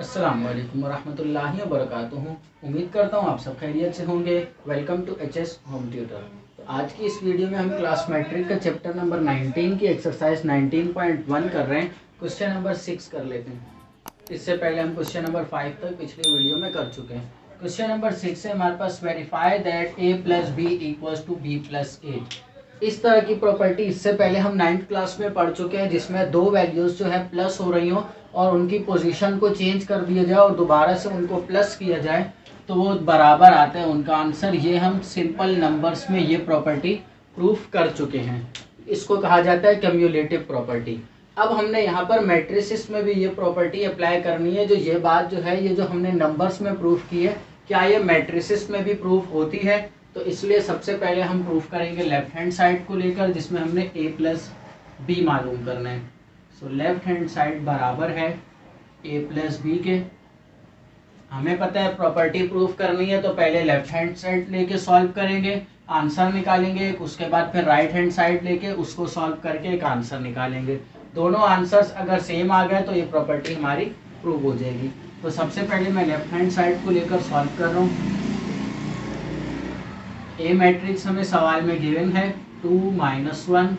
अस्सलाम वालेकुम वरहमतुल्लाहि वबरकातुहू। उम्मीद करता हूँ आप सब खैरियत से होंगे। Welcome to HS home tutor. तो आज की इस वीडियो में हम क्लास मैट्रिक का चैप्टर नंबर 19 की एक्सरसाइज 19.1 कर रहे हैं। क्वेश्चन नंबर 6 कर लेते हैं। इससे पहले हम क्वेश्चन नंबर 5 तक पिछली वीडियो में कर चुके हैं। क्वेश्चन नंबर 6 से हमारे पास verify that a plus B equals to B plus A. इस तरह की प्रॉपर्टी इससे पहले हम 9th क्लास में पढ़ चुके हैं, जिसमें दो वैल्यूज जो है प्लस हो रही हो और उनकी पोजीशन को चेंज कर दिया जाए और दोबारा से उनको प्लस किया जाए तो वो बराबर आते हैं उनका आंसर। ये हम सिंपल नंबर्स में ये प्रॉपर्टी प्रूफ कर चुके हैं। इसको कहा जाता है क्यूम्युलेटिव प्रॉपर्टी। अब हमने यहाँ पर मैट्रिसेस में भी ये प्रॉपर्टी अप्लाई करनी है। जो ये बात जो है, ये जो हमने नंबर्स में प्रूफ की है, क्या ये मैट्रिसेस में भी प्रूफ होती है? तो इसलिए सबसे पहले हम प्रूफ करेंगे लेफ्ट हैंड साइड को लेकर, जिसमें हमने a प्लस बी मालूम करना है। सो लेफ्ट हैंड साइड बराबर है a प्लस बी के। हमें पता है प्रॉपर्टी प्रूफ करनी है, तो पहले लेफ्ट हैंड साइड लेके सॉल्व करेंगे, आंसर निकालेंगे। उसके बाद फिर राइट हैंड साइड लेके उसको सॉल्व करके एक आंसर निकालेंगे। दोनों आंसर्स अगर सेम आ गए तो ये प्रॉपर्टी हमारी प्रूव हो जाएगी। तो सबसे पहले मैं लेफ्ट हैंड साइड को लेकर सॉल्व कर रहा हूँ। ए मैट्रिक्स हमें सवाल में गिवन है 2 -1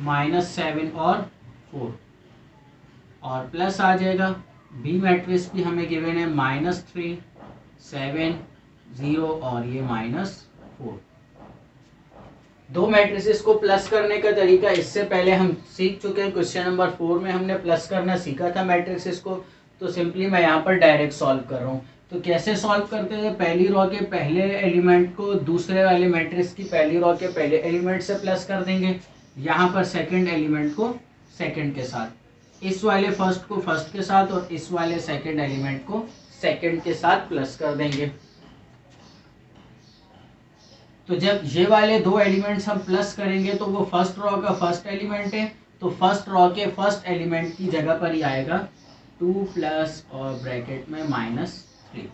-7 और 4 और प्लस आ जाएगा। बी मैट्रिक्स भी हमें गिवन है -3 7 0 और ये -4। दो मैट्रिसेस को प्लस करने का तरीका इससे पहले हम सीख चुके हैं। क्वेश्चन नंबर 4 में हमने प्लस करना सीखा था मैट्रिसेस को। तो सिंपली मैं यहाँ पर डायरेक्ट सॉल्व कर रहा हूँ। तो कैसे सॉल्व करते हैं? पहली रो के पहले एलिमेंट को दूसरे वाले मैट्रिक्स की पहली रो के पहले एलिमेंट से प्लस कर देंगे। यहाँ पर सेकंड एलिमेंट को सेकंड के साथ, इस वाले फर्स्ट को फर्स्ट के साथ और इस वाले सेकंड एलिमेंट को सेकंड के साथ प्लस कर देंगे। तो जब ये वाले दो एलिमेंट्स हम प्लस करेंगे तो वो फर्स्ट रो का फर्स्ट एलिमेंट है, तो फर्स्ट रो के फर्स्ट एलिमेंट की जगह पर ही आएगा 2 प्लस और ब्रैकेट में -3।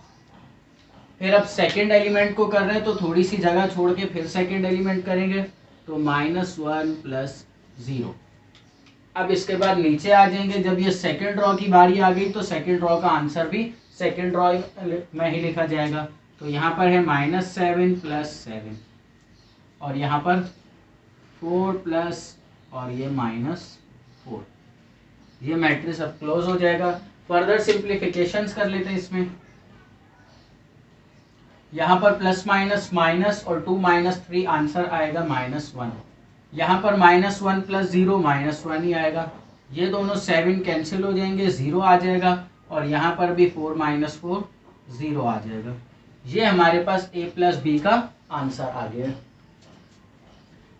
फिर अब सेकंड एलिमेंट को कर रहे हैं तो थोड़ी सी जगह छोड़ के फिर सेकंड एलिमेंट करेंगे, तो -1 प्लस 0। अब इसके बाद नीचे आ जाएंगे। जब ये सेकंड रो की बारी आ गई तो सेकंड रो का आंसर भी सेकंड रो में ही लिखा जाएगा। तो यहाँ पर है -7 प्लस 7 और यहाँ पर 4 प्लस और ये -4। ये मैट्रिक्स अब क्लोज हो जाएगा। फर्दर सिंप्लीफिकेशंस कर लेते हैं इसमें। यहाँ पर प्लस माइनस माइनस और 2 -3 आंसर आएगा -1। यहाँ पर -1 प्लस 0 -1 ही आएगा। ये दोनों 7 कैंसिल हो जाएंगे, 0 आ जाएगा और यहाँ पर भी 4 - 4 0 आ जाएगा। ये हमारे पास a प्लस बी का आंसर आ गया।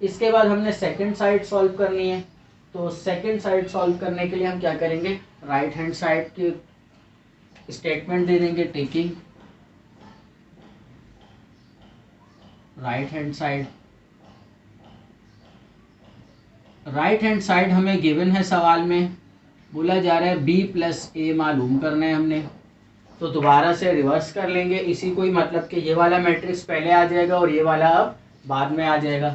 इसके बाद हमने सेकंड साइड सॉल्व करनी है। तो सेकंड साइड सॉल्व करने के लिए हम क्या करेंगे? राइट हैंड साइड की स्टेटमेंट दे देंगे, taking right hand side. Right hand side हमें गिवन है, सवाल में बोला जा रहा है b प्लस ए मालूम करना है हमने। तो दोबारा से रिवर्स कर लेंगे इसी को ही, मतलब कि ये वाला मैट्रिक्स पहले आ जाएगा और ये वाला अब बाद में आ जाएगा।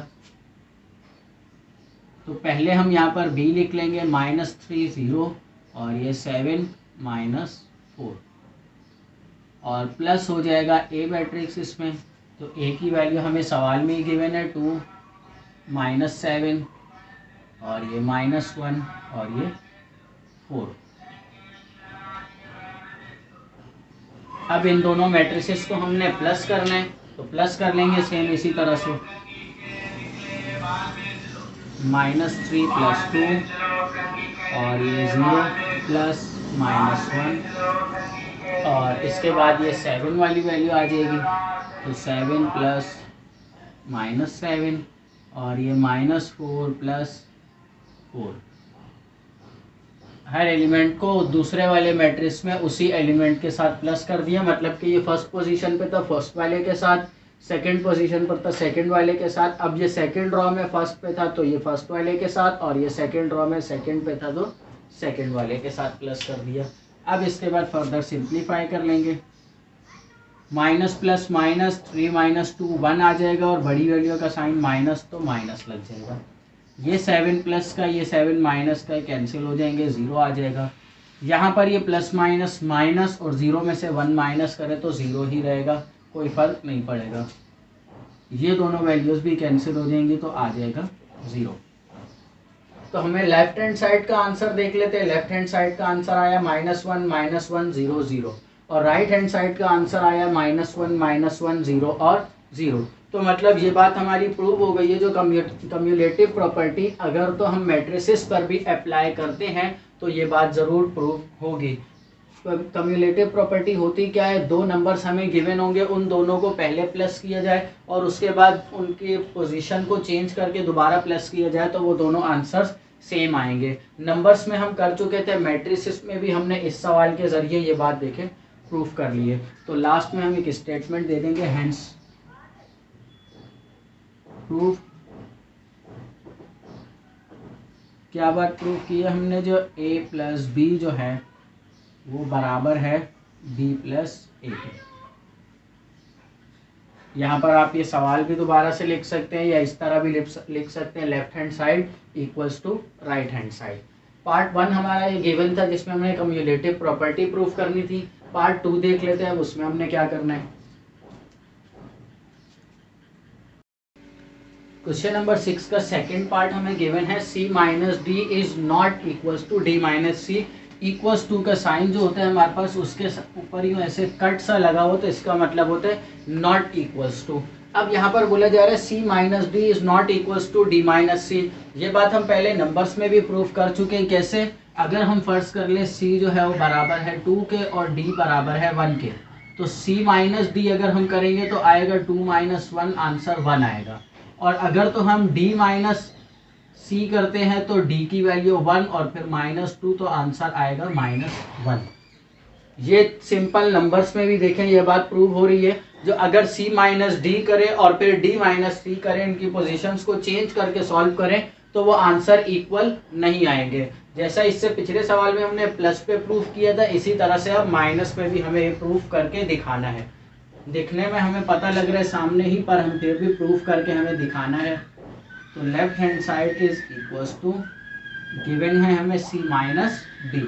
तो पहले हम यहाँ पर b लिख लेंगे -3 0 और ये 7 -4 और प्लस हो जाएगा a मैट्रिक्स इसमें। तो a की वैल्यू हमें सवाल में ही गिवन है 2 -7 और ये -1 और ये 4। अब इन दोनों मैट्रिसेस को हमने प्लस करना है, तो प्लस कर लेंगे सेम इसी तरह से। -3 + 2 और ये 0 प्लस -1 और इसके बाद ये 7 वाली वैल्यू आ जाएगी। तो 7 प्लस -7 और ये -4 प्लस 4। हर एलिमेंट को दूसरे वाले मैट्रिक्स में उसी एलिमेंट के साथ प्लस कर दिया। मतलब कि ये फर्स्ट पोजीशन पे था फर्स्ट वाले के साथ, सेकंड पोजीशन पर था सेकंड वाले के साथ। अब ये सेकंड रो में फर्स्ट पे था तो ये फर्स्ट वाले के साथ, और ये सेकंड रो में सेकंड पे था तो सेकंड वाले के साथ प्लस कर दिया। अब इसके बाद फर्दर सिंप्लीफाई कर लेंगे। माइनस प्लस माइनस 3 - 2 1 आ जाएगा और बड़ी वैल्यू का साइन माइनस, तो माइनस लग जाएगा। ये 7 प्लस का ये 7 माइनस का कैंसिल हो जाएंगे, 0 आ जाएगा। यहाँ पर ये प्लस माइनस माइनस और 0 में से 1 माइनस करें तो 0 ही रहेगा, कोई फर्क नहीं पड़ेगा। ये दोनों वैल्यूज भी कैंसिल हो जाएंगी तो आ जाएगा 0। तो हमें लेफ्ट हैंड साइड का आंसर देख लेते हैं। लेफ्ट हैंड साइड का आंसर आया -1 0 0 और राइट हैंड साइड का आंसर आया -1 0 और 0। तो मतलब ये बात हमारी प्रूव हो गई है। जो कम्युलेटिव प्रॉपर्टी अगर तो हम मैट्रिसेस पर भी अप्लाई करते हैं तो ये बात ज़रूर प्रूव होगी। कम्युलेटिव प्रॉपर्टी होती क्या है, दो नंबर्स हमें गिवन होंगे, उन दोनों को पहले प्लस किया जाए और उसके बाद उनकी पोजीशन को चेंज करके दोबारा प्लस किया जाए तो वो दोनों आंसर्स सेम आएंगे। नंबर्स में हम कर चुके थे, मैट्रिसेस में भी हमने इस सवाल के जरिए ये बात देखे प्रूफ कर लिए। तो लास्ट में हम एक स्टेटमेंट दे देंगे, हेंस प्रूफ। क्या बात प्रूफ की है हमने, जो a प्लस बी जो है वो बराबर है b प्लस ए के। यहाँ पर आप ये सवाल भी दोबारा से लिख सकते हैं या इस तरह भी लिख सकते हैं, left hand side equals to right hand side. Part 1 हमारा ये गिवन था जिसमें हमने कम्युलेटिव प्रॉपर्टी प्रूफ करनी थी। पार्ट 2 देख लेते हैं, उसमें हमने क्या करना है। क्वेश्चन नंबर 6 का सेकंड पार्ट हमें गिवन है c minus D is not equals to D minus C. Equals to का साइन जो होता है हमारे पास उसके ऊपर यूँ ऐसे कट सा लगा हो तो इसका मतलब होता है नॉट इक्वल्स टू। अब यहाँ पर बोला जा रहा है c minus D is not equals to D minus C. ये बात हम पहले नंबर्स में भी प्रूफ कर चुके हैं। कैसे, अगर हम फर्स्ट कर ले c जो है वो बराबर है 2 के और d बराबर है 1 के, तो c माइनस डी अगर हम करेंगे तो आएगा 2 माइनस 1, आंसर 1 आएगा। और अगर तो हम d माइनस सी करते हैं तो d की वैल्यू 1 और फिर -2, तो आंसर आएगा -1। ये सिंपल नंबर्स में भी देखें ये बात प्रूव हो रही है। जो अगर c माइनस डी करें और फिर d माइनस सी करें, इनकी पोजीशंस को चेंज करके सॉल्व करें तो वो आंसर इक्वल नहीं आएंगे। जैसा इससे पिछले सवाल में हमने प्लस पे प्रूफ किया था, इसी तरह से अब माइनस पे भी हमें प्रूफ करके दिखाना है। दिखने में हमें पता लग रहा है सामने ही, पर हम फिर भी प्रूफ करके हमें दिखाना है। तो left hand side is equals to, given है हमें c minus D.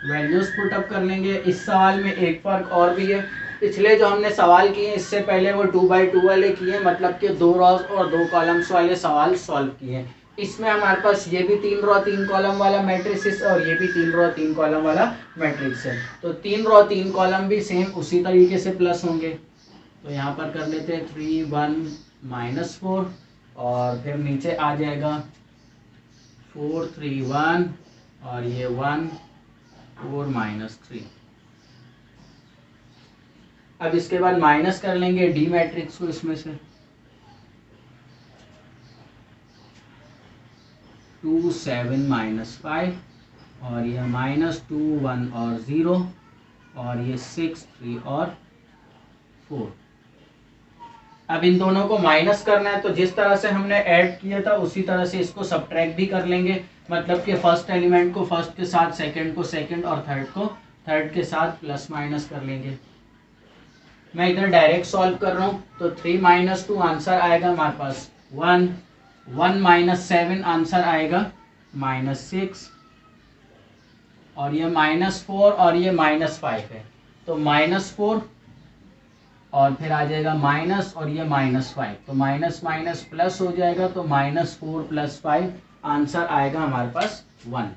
Values put up कर लेंगे। इस सवाल में एक फर्क और भी है, पिछले जो हमने सवाल किए इससे पहले वो 2x2 वाले किए, मतलब कि 2 रॉज और 2 कॉलम्स वाले सवाल सॉल्व किए। इसमें हमारे पास ये भी 3 रो 3 कॉलम वाला मैट्रिक्स और ये भी 3 रो 3 कॉलम वाला मैट्रिक्स है। तो 3 रो 3 कॉलम भी सेम उसी तरीके से प्लस होंगे। तो यहाँ पर कर लेते हैं 3 1 -4 और फिर नीचे आ जाएगा 4 3 1 और ये 1 4 -3। अब इसके बाद माइनस कर लेंगे डी मैट्रिक्स को इसमें से, 2 7 -5 और ये -2 1 और 0 और ये 6 3 और 4। अब इन दोनों को माइनस करना है, तो जिस तरह से हमने ऐड किया था उसी तरह से इसको सब्ट्रैक्ट भी कर लेंगे। मतलब कि फर्स्ट एलिमेंट को फर्स्ट के साथ, सेकंड को सेकंड और थर्ड को थर्ड के साथ प्लस माइनस कर लेंगे। मैं इधर डायरेक्ट सॉल्व कर रहा हूँ। तो 3 -2 आंसर आएगा हमारे पास 1 1 -7 आंसर आएगा -6 और ये -4 और ये -5 है। तो -4 और फिर आ जाएगा माइनस और ये -5, तो माइनस माइनस प्लस हो जाएगा, तो -4 + 5 आंसर आएगा हमारे पास 1।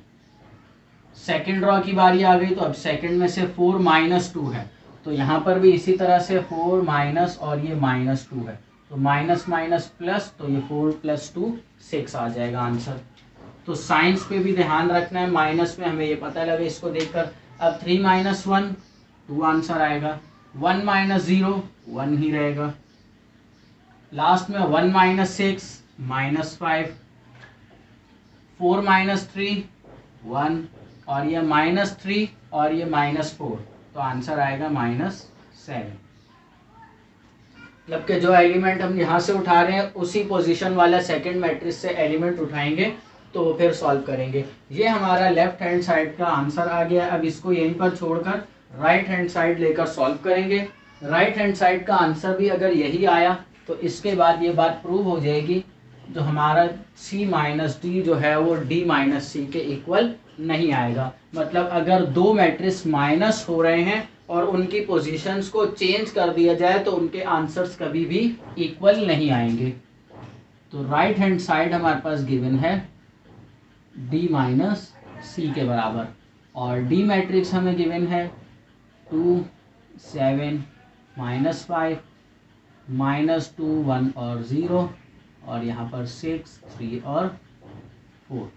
सेकंड रॉ की बारी आ गई। तो अब सेकंड में से 4 -2 है, तो यहाँ पर भी इसी तरह से 4 माइनस और ये -2 है, तो माइनस माइनस प्लस, तो ये 4 + 2 6 आ जाएगा आंसर। तो साइंस पे भी ध्यान रखना है, माइनस में हमें ये पता लगे इसको देखकर। अब 3 - 1 2 आंसर आएगा, 1 - 0 1 ही रहेगा। लास्ट में 1 - 6 -5, 4 - 3 1 और ये -3 और ये -4, तो आंसर आएगा -7। मतलब कि जो एलिमेंट हम यहाँ से उठा रहे हैं उसी पोजीशन वाला सेकंड मैट्रिक्स से एलिमेंट उठाएंगे तो फिर सॉल्व करेंगे। ये हमारा लेफ्ट हैंड साइड का आंसर आ गया। अब इसको यहीं पर छोड़कर राइट हैंड साइड लेकर सॉल्व करेंगे। राइट हैंड साइड का आंसर भी अगर यही आया तो इसके बाद ये बात प्रूव हो जाएगी, जो हमारा c - d जो है वो d - c के इक्वल नहीं आएगा। मतलब अगर दो मैट्रिक्स माइनस हो रहे हैं और उनकी पोजीशंस को चेंज कर दिया जाए तो उनके आंसर्स कभी भी इक्वल नहीं आएंगे। तो राइट हैंड साइड हमारे पास गिवन है D माइनस सी के बराबर, और D मैट्रिक्स हमें गिवन है 2 7 -5 -2 1 और 0, और यहाँ पर 6 3 और 4।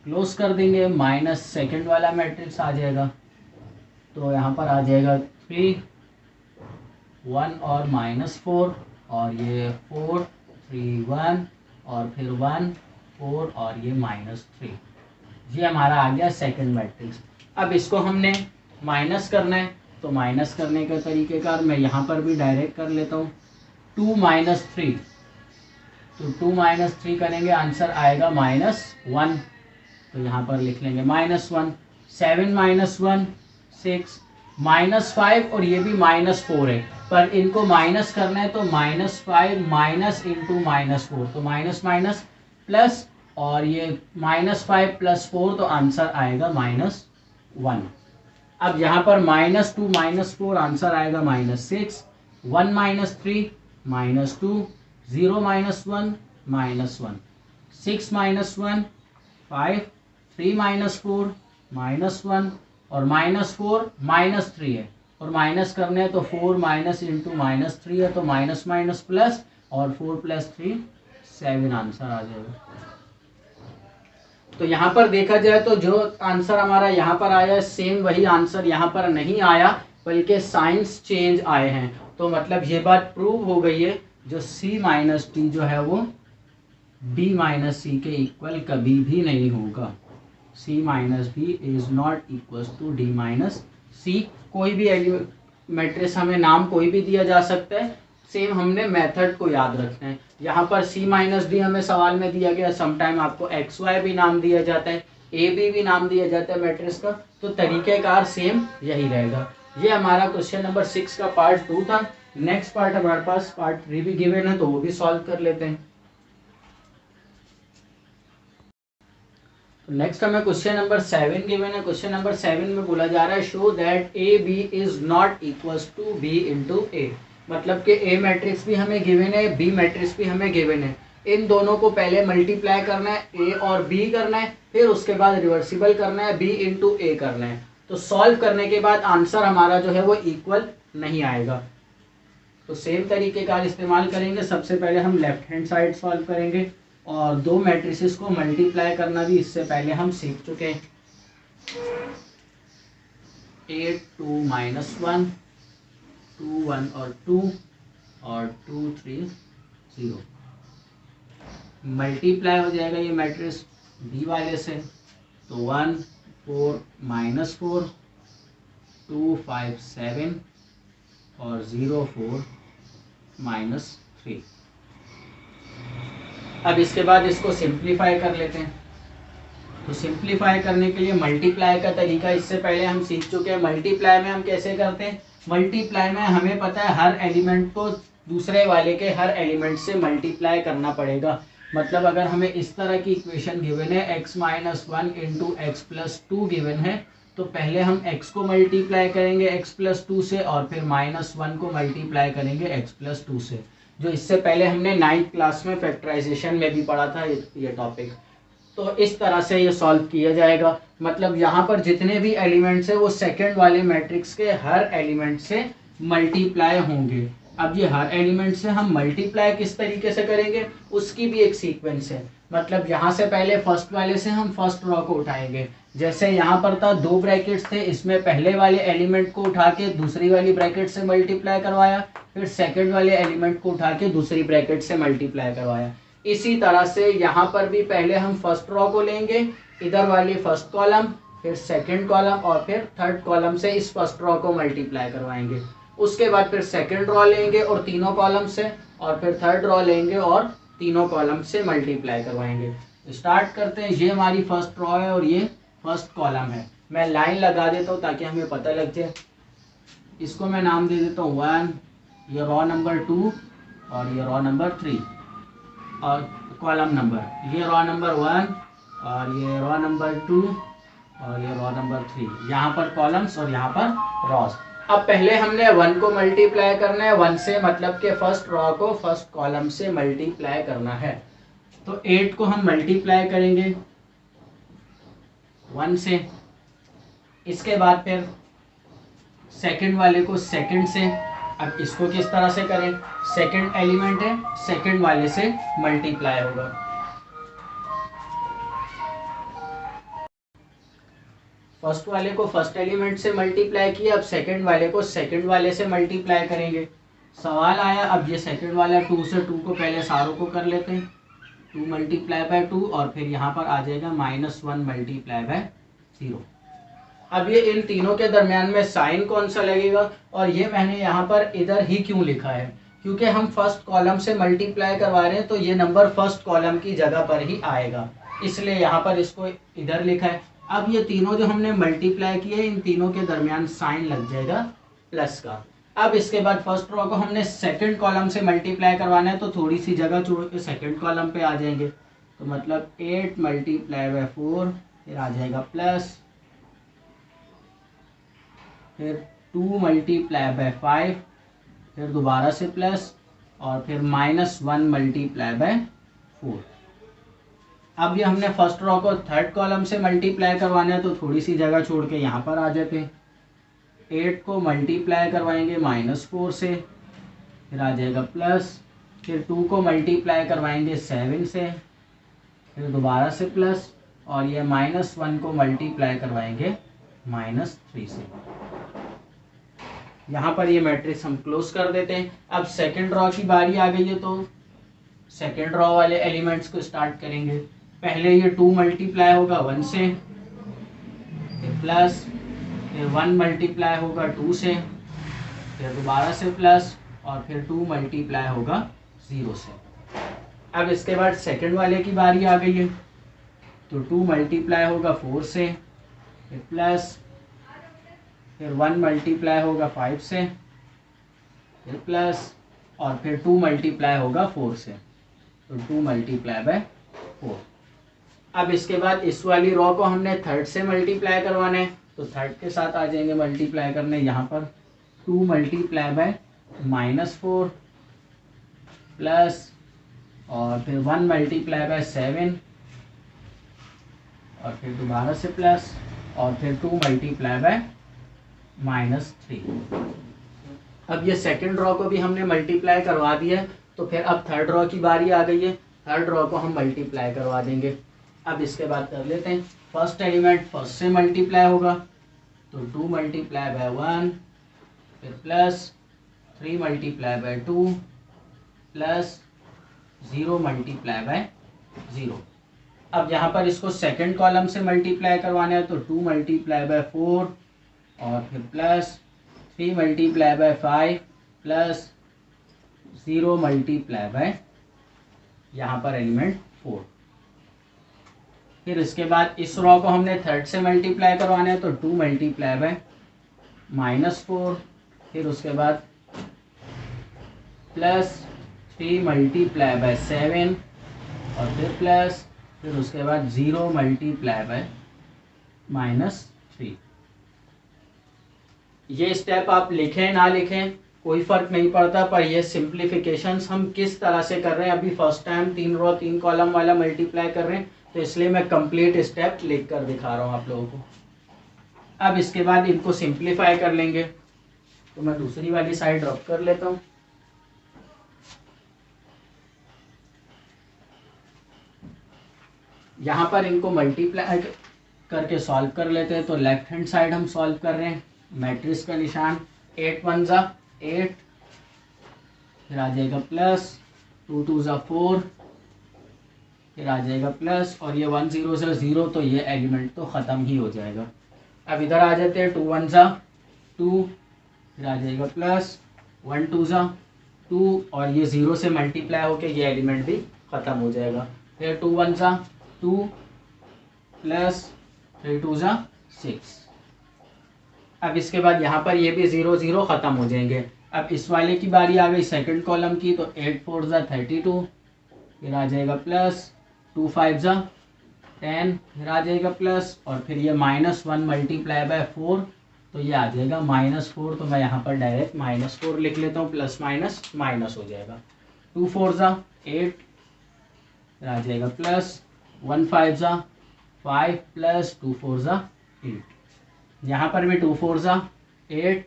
क्लोज कर देंगे, माइनस सेकंड वाला मैट्रिक्स आ जाएगा, तो यहाँ पर आ जाएगा 3 1 और -4, और ये 4 3 1 और फिर 1 4 और ये -3। ये हमारा आ गया सेकंड मैट्रिक्स। अब इसको हमने माइनस करना है, तो माइनस करने के तरीकेकार मैं यहाँ पर भी डायरेक्ट कर लेता हूँ। 2 - 3, तो 2 - 3 करेंगे, आंसर आएगा -1, तो यहाँ पर लिख लेंगे -1। 7 - 1 6, -5 और ये भी -4 है, पर इनको माइनस करना है तो -5 माइनस इंटू -4, तो माइनस माइनस प्लस, और ये -5 + 4, तो आंसर आएगा -1। अब यहाँ पर -2 -4 आंसर आएगा -6, 1 - 3 -2, 0 - 1 -1, 6 - 1 5, 3 - 4 -1, और -4 -3 है, और माइनस करने हैं तो 4 माइनस इंटू -3 है, तो माइनस माइनस प्लस, और 4 + 3 7 आंसर आ जाएगा। तो यहाँ पर देखा जाए तो जो आंसर हमारा यहाँ पर आया है सेम वही आंसर यहाँ पर नहीं आया, बल्कि साइंस चेंज आए हैं। तो मतलब ये बात प्रूव हो गई है, जो C - D जो है वो D - C के इक्वल कभी भी नहीं होगा। C - D is not equal to D - C। कोई भी मैट्रिक्स हमें नाम कोई भी दिया जा सकता है, सेम हमने मेथड को याद रखना है। यहाँ पर C - D हमें सवाल में दिया गया, समटाइम आपको XY भी नाम दिया जाता है, AB भी नाम दिया जाता है मैट्रिक्स का, तो तरीकेकार सेम यही रहेगा। ये हमारा क्वेश्चन नंबर 6 का पार्ट 2 था। नेक्स्ट पार्ट हमारे पास पार्ट 3 भी गिवन है, तो वो भी सॉल्व कर लेते हैं। तो नेक्स्ट हमें क्वेश्चन नंबर 7 गिवन है। क्वेश्चन नंबर 7 में बोला जा रहा है show that AB is not equals to B into A। मतलब कि A मैट्रिक्स भी हमें गिवन है, B मैट्रिक्स भी हमें गिवन है। इन दोनों को पहले मल्टीप्लाई करना है, A और B करना है, फिर उसके बाद रिवर्सिबल करना है, B इंटू A करना है। तो सॉल्व करने के बाद आंसर हमारा जो है वो इक्वल नहीं आएगा। तो सेम तरीके का इस्तेमाल करेंगे। सबसे पहले हम लेफ्ट हैंड साइड सॉल्व करेंगे, और दो मैट्रिसेस को मल्टीप्लाई करना भी इससे पहले हम सीख चुके हैं। 8 2 -1 2 1 और 2 और 2 3 0 मल्टीप्लाई हो जाएगा ये मैट्रिक्स B वाले से, तो 1 4 -4 2 5 7 और 0 4 -3। अब इसके बाद इसको सिंप्लीफाई कर लेते हैं। तो सिंप्लीफाई करने के लिए मल्टीप्लाई का तरीका इससे पहले हम सीख चुके हैं। मल्टीप्लाई में हम कैसे करते हैं? मल्टीप्लाई में हमें पता है हर एलिमेंट को दूसरे वाले के हर एलिमेंट से मल्टीप्लाई करना पड़ेगा। मतलब अगर हमें इस तरह की इक्वेशन गिवन है x - 1 इंटू x + 2 गिवन है, तो पहले हम x को मल्टीप्लाई करेंगे x + 2 से, और फिर -1 को मल्टीप्लाई करेंगे x + 2 से, जो इससे पहले हमने 9th क्लास में फैक्टराइजेशन में भी पढ़ा था ये टॉपिक। तो इस तरह से ये सॉल्व किया जाएगा। मतलब यहाँ पर जितने भी एलिमेंट्स है वो सेकंड वाले मैट्रिक्स के हर एलिमेंट से मल्टीप्लाई होंगे। अब ये हर एलिमेंट से हम मल्टीप्लाई किस तरीके से करेंगे उसकी भी एक सीक्वेंस है। मतलब यहाँ से पहले फर्स्ट वाले से हम फर्स्ट रॉ को उठाएंगे। जैसे यहाँ पर था 2 ब्रैकेट्स थे, इसमें पहले वाले एलिमेंट को उठा के दूसरी वाली ब्रैकेट से मल्टीप्लाई करवाया, फिर सेकंड वाले एलिमेंट को उठा के दूसरी ब्रैकेट से मल्टीप्लाई करवाया। इसी तरह से यहाँ पर भी पहले हम फर्स्ट रॉ को लेंगे, इधर वाली फर्स्ट कॉलम, फिर सेकंड कॉलम, और फिर थर्ड कॉलम से इस फर्स्ट रॉ को मल्टीप्लाई करवाएंगे। उसके बाद फिर सेकंड रॉ लेंगे और तीनों कॉलम से, और फिर थर्ड रॉ लेंगे और तीनों कॉलम से मल्टीप्लाई करवाएंगे। स्टार्ट करते हैं। ये हमारी फर्स्ट रॉ है और ये फर्स्ट कॉलम है। मैं लाइन लगा देता हूँ ताकि हमें पता लग जाए। इसको मैं नाम दे देता हूँ 1, ये रॉ नंबर 2 और ये रॉ नंबर 3, और कॉलम नंबर, ये रॉ नंबर 1 और ये रो नंबर 2 और ये रो नंबर 3, यहाँ पर कॉलम्स और यहाँ पर रॉस। अब पहले हमने 1 को मल्टीप्लाई करना है 1 से, मतलब कि फर्स्ट रो को फर्स्ट कॉलम से मल्टीप्लाई करना है। तो 8 को हम मल्टीप्लाई करेंगे 1 से, इसके बाद फिर सेकंड वाले को सेकंड से। अब इसको किस तरह से करें, सेकंड एलिमेंट है, सेकंड वाले से मल्टीप्लाई होगा। फर्स्ट वाले को फर्स्ट एलिमेंट से मल्टीप्लाई किया, अब सेकंड वाले को सेकंड वाले से मल्टीप्लाई करेंगे। सवाल आया, अब ये सेकंड वाला 2 से 2 को पहले सारों को कर लेते हैं, 2 मल्टीप्लाई बाय 2 और फिर यहाँ पर आ जाएगा -1 मल्टीप्लाई बाय 0। अब ये इन तीनों के दरमियान में साइन कौन सा लगेगा, और ये मैंने यहाँ पर इधर ही क्यों लिखा है, क्योंकि हम फर्स्ट कॉलम से मल्टीप्लाई करवा रहे हैं तो ये नंबर फर्स्ट कॉलम की जगह पर ही आएगा, इसलिए यहाँ पर इसको इधर लिखा है। अब ये तीनों जो हमने मल्टीप्लाई किए, इन तीनों के दरमियान साइन लग जाएगा प्लस का। अब इसके बाद फर्स्ट रो को हमने सेकंड कॉलम से मल्टीप्लाई करवाना है, तो थोड़ी सी जगह छोड़ के सेकंड कॉलम पे आ जाएंगे, तो मतलब 8 मल्टीप्लाई बाय 4, फिर आ जाएगा प्लस, फिर 2 मल्टीप्लाई बाय 5, फिर दोबारा से प्लस, और फिर -1 मल्टीप्लाई बाय 4। अब ये हमने फर्स्ट रो को थर्ड कॉलम से मल्टीप्लाई करवाना है, तो थोड़ी सी जगह छोड़ के यहाँ पर आ जाते हैं। 8 को मल्टीप्लाई करवाएंगे -4 से, फिर आ जाएगा प्लस, फिर 2 को मल्टीप्लाई करवाएंगे 7 से, फिर दोबारा से प्लस, और ये -1 को मल्टीप्लाई करवाएंगे -3 से। यहाँ पर ये मैट्रिक्स हम क्लोज कर देते हैं। अब सेकंड रो की बारी आ गई है, तो सेकंड रो वाले एलिमेंट्स को स्टार्ट करेंगे। पहले ये 2 मल्टीप्लाई होगा 1 से, फिर प्लस, फिर 1 मल्टीप्लाई होगा 2 से, फिर दोबारा से प्लस, और फिर 2 मल्टीप्लाई होगा 0 से। अब इसके बाद सेकंड वाले की बारी आ गई है, तो 2 मल्टीप्लाई होगा 4 से, फिर प्लस, फिर 1 मल्टीप्लाई होगा 5 से, फिर प्लस, और फिर 2 मल्टीप्लाई होगा 4 से, तो 2 मल्टीप्लाई बाय 4। अब इसके बाद इस वाली रो को हमने थर्ड से मल्टीप्लाई करवाना है, तो थर्ड के साथ आ जाएंगे मल्टीप्लाई करने। यहाँ पर 2 मल्टीप्लाई बाय -4 प्लस, और फिर 1 मल्टीप्लाई बाय 7, और फिर दोबारा से प्लस, और फिर 2 मल्टीप्लाई बाय -3। अब ये सेकंड रो को भी हमने मल्टीप्लाई करवा दिया है, तो फिर अब थर्ड रो की बारी आ गई है, थर्ड रो को हम मल्टीप्लाई करवा देंगे। अब इसके बाद कर लेते हैं, फर्स्ट एलिमेंट फर्स्ट से मल्टीप्लाई होगा, तो 2 मल्टीप्लाई बाय 1, फिर plus 3 multiply by 2, plus 0 multiply by 0। अब यहाँ पर इसको सेकंड कॉलम से मल्टीप्लाई करवाना है, तो 2 मल्टीप्लाई बाय 4, और फिर plus 3 multiply by 5, plus 0 multiply by यहाँ पर एलिमेंट 4। फिर इसके बाद इस रो को हमने थर्ड से मल्टीप्लाई करवाना है, तो 2 मल्टीप्लाई बाय -4, फिर उसके बाद प्लस 3 मल्टीप्लाई बाय 7, और फिर प्लस, फिर उसके बाद 0 मल्टीप्लाई बाय -3। ये स्टेप आप लिखें ना लिखें कोई फ़र्क नहीं पड़ता, पर ये सिंप्लीफिकेशंस हम किस तरह से कर रहे हैं, अभी फर्स्ट टाइम 3 रो 3 कॉलम वाला मल्टीप्लाई कर रहे हैं, तो इसलिए मैं कंप्लीट स्टेप लिख कर दिखा रहा हूँ आप लोगों को। अब इसके बाद इनको सिंप्लीफाई कर लेंगे, तो मैं दूसरी वाली साइड ड्रॉप कर लेता हूँ। यहाँ पर इनको मल्टीप्लाई करके सॉल्व कर लेते हैं, तो लेफ्ट हैंड साइड हम सॉल्व कर रहे हैं, मैट्रिक्स का निशान 8 1 ज़ा 8, फिर आ जाएगा प्लस 2 2 ज़ा 4, फिर आ जाएगा प्लस, और ये 1 0 ज़ा 0, तो ये एलिमेंट तो ख़त्म ही हो जाएगा। अब इधर आ जाते हैं, 2 1 ज़ा 2, फिर आ जाएगा प्लस 1 2 ज़ा 2, और ये 0 से मल्टीप्लाई होके ये एलिमेंट भी ख़त्म हो जाएगा। फिर 2 1 ज़ा 2, प्लस 3 2 ज़ा 6। अब इसके बाद यहाँ पर ये भी 0 0 ख़त्म हो जाएंगे। अब इस वाले की बारी आ गई सेकंड कॉलम की, तो 8 4 ज़ा 32, फिर आ जाएगा प्लस 2 5 ज़ा 10, फिर आ जाएगा प्लस, और फिर ये -1 मल्टीप्लाई बाय 4, तो ये आ जाएगा -4। तो मैं यहाँ पर डायरेक्ट -4 लिख लेता हूँ, प्लस माइनस माइनस हो जाएगा। 2 4 ज़ा 8, फिर आ जाएगा प्लस 1 5 ज़ा 5 प्लस 2 4 ज़ा 8। यहाँ पर भी 2 4 ज़ा 8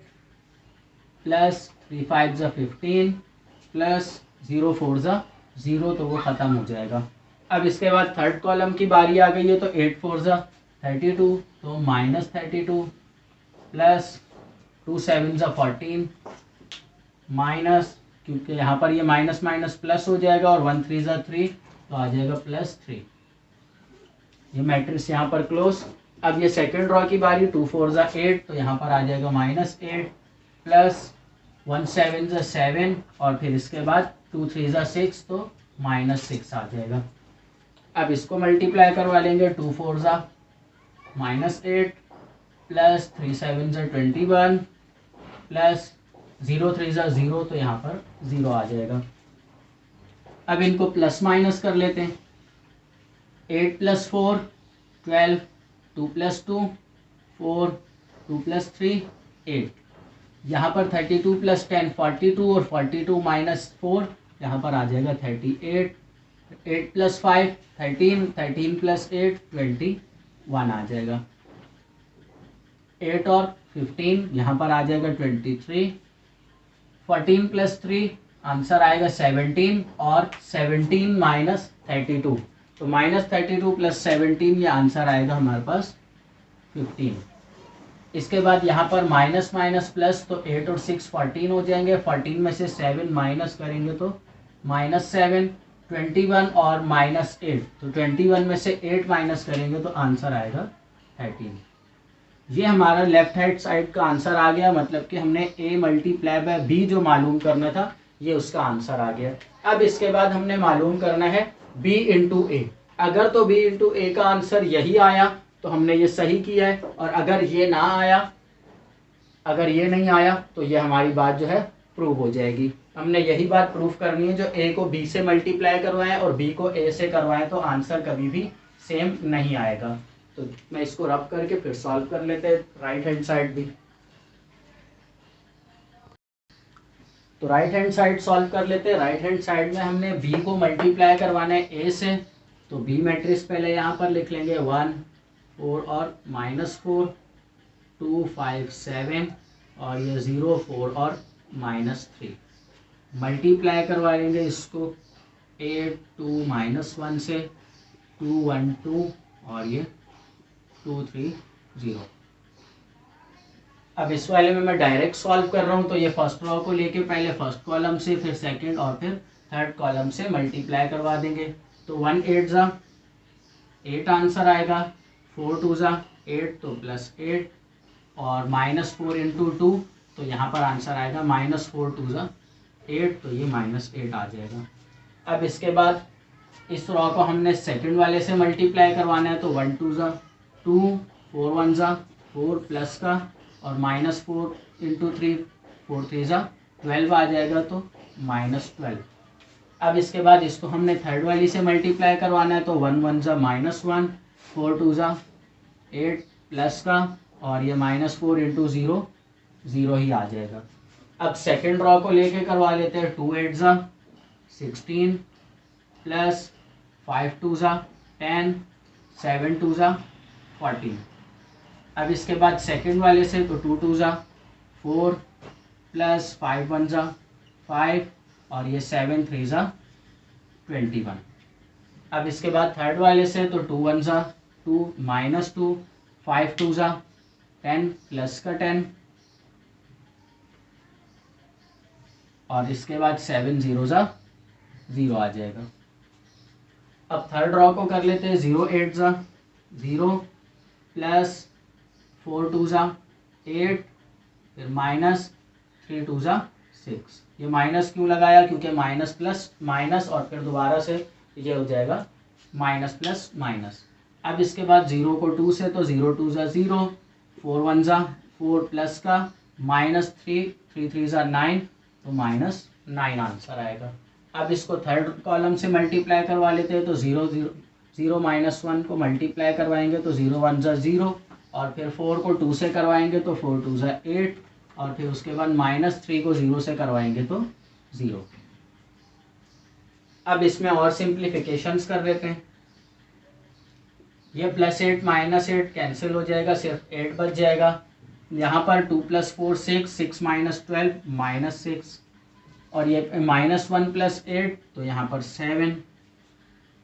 प्लस 3 5 ज़ा 15 प्लस 0 4 ज़ा 0, तो वो ख़त्म हो जाएगा। अब इसके बाद थर्ड कॉलम की बारी आ गई है, तो 8 4 ज़ा 32, तो -32 प्लस 2 7 ज़ा 14 माइनस, क्योंकि यहाँ पर ये माइनस माइनस प्लस हो जाएगा, और 1 3 ज़ा 3, तो आ जाएगा +3। ये मैट्रिक्स यहाँ पर क्लोज। अब ये सेकंड रो की बारी, 2 4 ज़ा 8, तो यहाँ पर आ जाएगा -8 प्लस 1 7 ज़ा 7, और फिर इसके बाद 2 3 ज़ा 6, तो -6 आ जाएगा। अब इसको मल्टीप्लाई करवा लेंगे, 2 4 ज़ा -8 प्लस 3 7 ज़ा 21 प्लस 0 3 ज़ा 0, तो यहाँ पर 0 आ जाएगा। अब इनको प्लस माइनस कर लेते हैं। 8 + 4 12, 2 + 2 4, 2 + 3 8। यहाँ पर 32 + 10 42, और 42 - 4 यहाँ पर आ जाएगा 38। 8 + 5 13, 13 + 8 21 आ जाएगा। 8 और 15 यहाँ पर आ जाएगा 23। 14 + 3 आंसर आएगा 17, और 17 - 32, तो -32 + 17, ये आंसर आएगा हमारे पास 15। इसके बाद यहाँ पर माइनस माइनस प्लस, तो 8 और 6 14 हो जाएंगे। 14 में से 7 माइनस करेंगे तो -7, 21 और -8, तो 21 में से 8 माइनस करेंगे तो आंसर आएगा 13। ये हमारा लेफ्ट हैंड साइड का आंसर आ गया, मतलब कि हमने a मल्टीप्लाई बाय b जो मालूम करना था, ये उसका आंसर आ गया। अब इसके बाद हमने मालूम करना है b इंटू ए। अगर तो b इंटू ए का आंसर यही आया तो हमने ये सही किया है, और अगर ये ना आया, अगर ये नहीं आया, तो ये हमारी बात जो है प्रूव हो जाएगी। हमने यही बात प्रूव करनी है, जो a को b से मल्टीप्लाई करवाएं और b को a से करवाएं तो आंसर कभी भी सेम नहीं आएगा। तो मैं इसको रब करके फिर सॉल्व कर लेते हैं राइट हैंड साइड भी। तो राइट हैंड साइड सॉल्व कर लेते हैं। राइट हैंड साइड में हमने b को मल्टीप्लाई करवाना है a से, तो b मैट्रिक्स पहले यहाँ पर लिख लेंगे 1 4 और -4 2 5 7, और ये 0 4 और -3। मल्टीप्लाई करवा लेंगे इसको 8 2 -1 से 2 1 2, और ये 2 3 0। अब इस वाले में मैं डायरेक्ट सॉल्व कर रहा हूँ, तो ये फर्स्ट रो को लेके पहले फर्स्ट कॉलम से, फिर सेकंड और फिर थर्ड कॉलम से मल्टीप्लाई करवा देंगे। तो 1 8 ज़ा 8 आंसर आएगा, 4 2 ज़ा 8, तो +8, और -4 इंटू 2, तो यहाँ पर आंसर आएगा -4 2 ज़ा 8, तो ये -8 आ जाएगा। अब इसके बाद इस रो को हमने सेकंड वाले से मल्टीप्लाई करवाना है, तो 1 2 ज़ा 2 4 1 ज़ा 4 प्लस का, और -4 इंटू 3 4 3 ज़ा 12 आ जाएगा, तो -12। अब इसके बाद इसको हमने थर्ड वाली से मल्टीप्लाई करवाना है, तो 1 1 ज़ा -1 4 2 ज़ा 8 प्लस का, और ये -4 इंटू 0 0 ही आ जाएगा। अब सेकंड रो को लेके करवा लेते हैं। 2 8 ज़ा 16 प्लस 5 2 ज़ा 10 7 2 ज़ा 14। अब इसके बाद सेकंड वाले से, तो 2 2 ज़ा 4 प्लस 5 1 ज़ा 5, और ये 7 3 ज़ा 21। अब इसके बाद थर्ड वाले से, तो 2 1 ज़ा 2 -2 5 2 ज़ा 10 प्लस का 10, और इसके बाद 7 0 ज़ा 0 आ जाएगा। अब थर्ड रो को कर लेते हैं। 0 8 ज़ा 0 प्लस 4 2 ज़ा 8, फिर -3 2 ज़ा 6। ये माइनस क्यों लगाया? क्योंकि माइनस प्लस माइनस, और फिर दोबारा से ये हो जाएगा माइनस प्लस माइनस। अब इसके बाद 0 को 2 से, तो 0 2 ज़ा 0 4 1 ज़ा 4 प्लस का -3 3 3 ज़ा 9, तो -9 आंसर आएगा। अब इसको थर्ड कॉलम से मल्टीप्लाई करवा लेते हैं, तो 0 0 0 माइनस 1 को मल्टीप्लाई करवाएंगे तो 0 1 ज़ा 0, और फिर 4 को 2 से करवाएंगे तो 4 2 ज़ा 8, और फिर उसके बाद -3 को 0 से करवाएंगे तो 0। अब इसमें और सिंप्लीफिकेशंस कर लेते हैं। ये +8 -8 कैंसिल हो जाएगा, सिर्फ 8 बच जाएगा। यहाँ पर 2 + 4 6, 6 - 12 -6, और ये -1 + 8 तो यहाँ पर 7,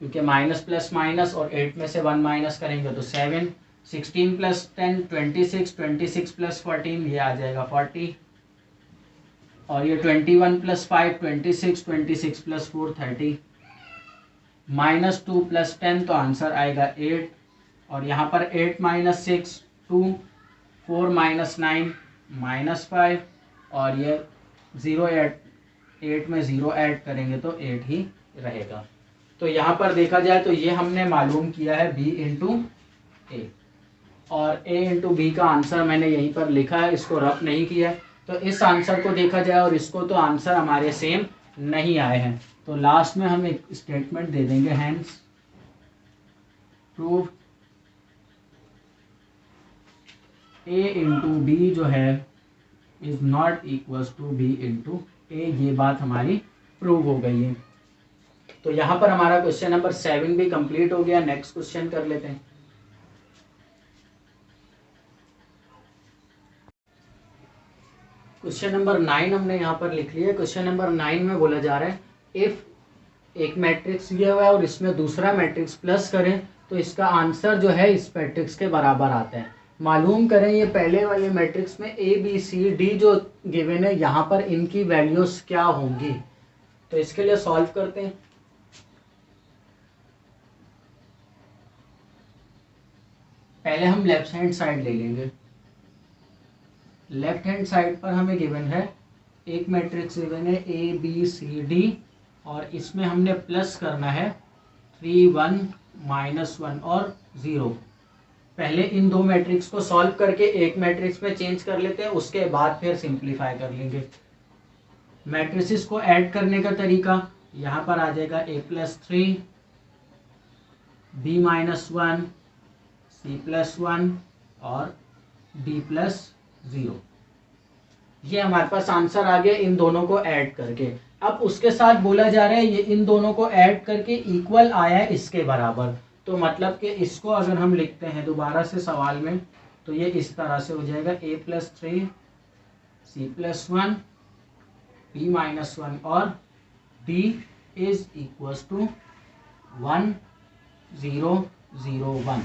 क्योंकि माइनस प्लस माइनस और 8 में से 1 माइनस करेंगे तो 7। 16 + 10 26, 26 + 14 ये आ जाएगा 40, और ये 21 + 5 26, 26 + 4 30, -2 + 10 तो आंसर आएगा 8, और यहाँ पर 8 - 6 2, 4 - 9 -5, और ये 0 8 में 0 ऐड करेंगे तो 8 ही रहेगा। तो यहाँ पर देखा जाए तो ये हमने मालूम किया है b × a, और a × b का आंसर मैंने यहीं पर लिखा है, इसको रफ नहीं किया है। तो इस आंसर को देखा जाए और इसको, तो आंसर हमारे सेम नहीं आए हैं। तो लास्ट में हम एक स्टेटमेंट दे देंगे, हैंस प्रूव a × b जो है is not equals to b × a। ये बात हमारी प्रूव हो गई है। तो यहाँ पर हमारा क्वेश्चन नंबर 7 भी कंप्लीट हो गया। नेक्स्ट क्वेश्चन कर लेते हैं। क्वेश्चन नंबर 9 हमने यहाँ पर लिख लिया। क्वेश्चन नंबर 9 में बोला जा रहा है इफ एक मैट्रिक्स दिया हुआ है और इसमें दूसरा मैट्रिक्स प्लस करें तो इसका आंसर जो है इस मैट्रिक्स के बराबर आता है। मालूम करें ये पहले वाले मैट्रिक्स में ए बी सी डी जो गिवन है, यहाँ पर इनकी वैल्यूज क्या होंगी। तो इसके लिए सॉल्व करते हैं। पहले हम लेफ्ट हैंड साइड ले लेंगे। लेफ्ट हैंड साइड पर हमें गिवन है एक मैट्रिक्स गिवन है ए बी सी डी, और इसमें हमने प्लस करना है 3 1 -1 और 0। पहले इन दो मैट्रिक्स को सॉल्व करके एक मैट्रिक्स में चेंज कर लेते हैं, उसके बाद फिर सिंप्लीफाई कर लेंगे। मैट्रिसेस को ऐड करने का तरीका यहाँ पर आ जाएगा a + 3 b - 1 c + 1 और d + 0। ये हमारे पास आंसर आ गया इन दोनों को ऐड करके। अब उसके साथ बोला जा रहा है ये इन दोनों को ऐड करके इक्वल आया है इसके बराबर। तो मतलब कि इसको अगर हम लिखते हैं दोबारा से सवाल में तो ये इस तरह से हो जाएगा a + 3 c + 1 b - 1 और d = 1 0 0 1।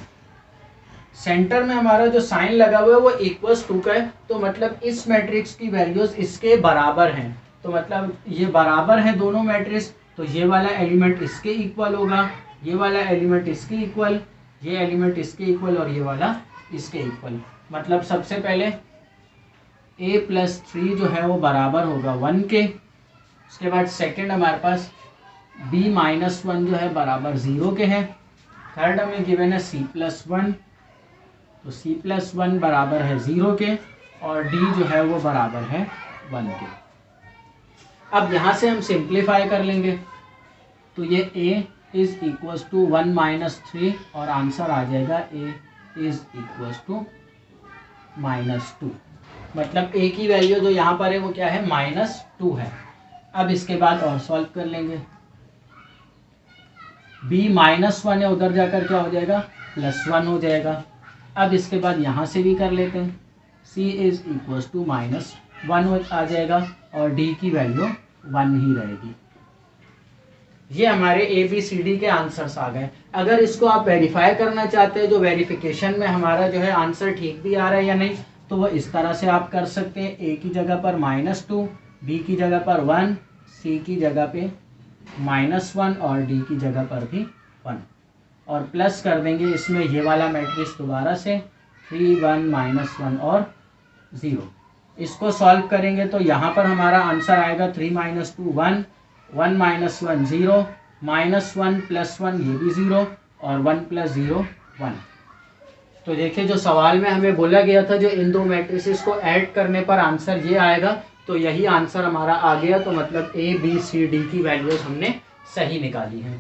सेंटर में हमारा जो साइन लगा हुआ है वो =2 का है, तो मतलब इस मैट्रिक्स की वैल्यूज इसके बराबर हैं। तो मतलब ये बराबर हैं दोनों मैट्रिक्स, तो ये वाला एलिमेंट इसके इक्वल होगा, ये वाला एलिमेंट इसके इक्वल, ये एलिमेंट इसके इक्वल और ये वाला इसके इक्वल। मतलब सबसे पहले a + 3 जो है वो बराबर होगा 1 के। उसके बाद सेकंड हमारे पास b - 1 जो है बराबर 0 के है। थर्ड हमें गिवन है c + 1, तो c + 1 बराबर है 0 के, और d जो है वो बराबर है 1 के। अब यहाँ से हम सिंप्लीफाई कर लेंगे तो ये a = 1 - 3 और आंसर आ जाएगा a = -2। मतलब a की वैल्यू जो यहाँ पर है वो क्या है, -2 है। अब इसके बाद और सॉल्व कर लेंगे। b -1 है, उधर जाकर क्या हो जाएगा, +1 हो जाएगा। अब इसके बाद यहाँ से भी कर लेते हैं, c = -1 आ जाएगा और d की वैल्यू 1 ही रहेगी। ये हमारे ए बी सी डी के आंसर्स आ गए। अगर इसको आप वेरीफाई करना चाहते हैं, जो वेरिफिकेशन में हमारा जो है आंसर ठीक भी आ रहा है या नहीं, तो वो इस तरह से आप कर सकते हैं। a की जगह पर -2, b की जगह पर 1, c की जगह पे -1 और d की जगह पर भी 1, और प्लस कर देंगे इसमें ये वाला मैट्रिक्स दोबारा से 3 1 -1 और 0। इसको सॉल्व करेंगे तो यहाँ पर हमारा आंसर आएगा 3 - 2 1, 1 - 1 0, -1 + 1 ये भी 0 और 1 + 0 1। तो देखिए जो सवाल में हमें बोला गया था जो इन दो मैट्रिसेस को ऐड करने पर आंसर ये आएगा, तो यही आंसर हमारा आ गया। तो मतलब a b c d की वैल्यूज हमने सही निकाली हैं।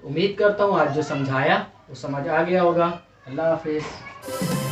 उम्मीद करता हूँ आज जो समझाया वो समझ आ गया होगा। अल्लाह हाफिज़।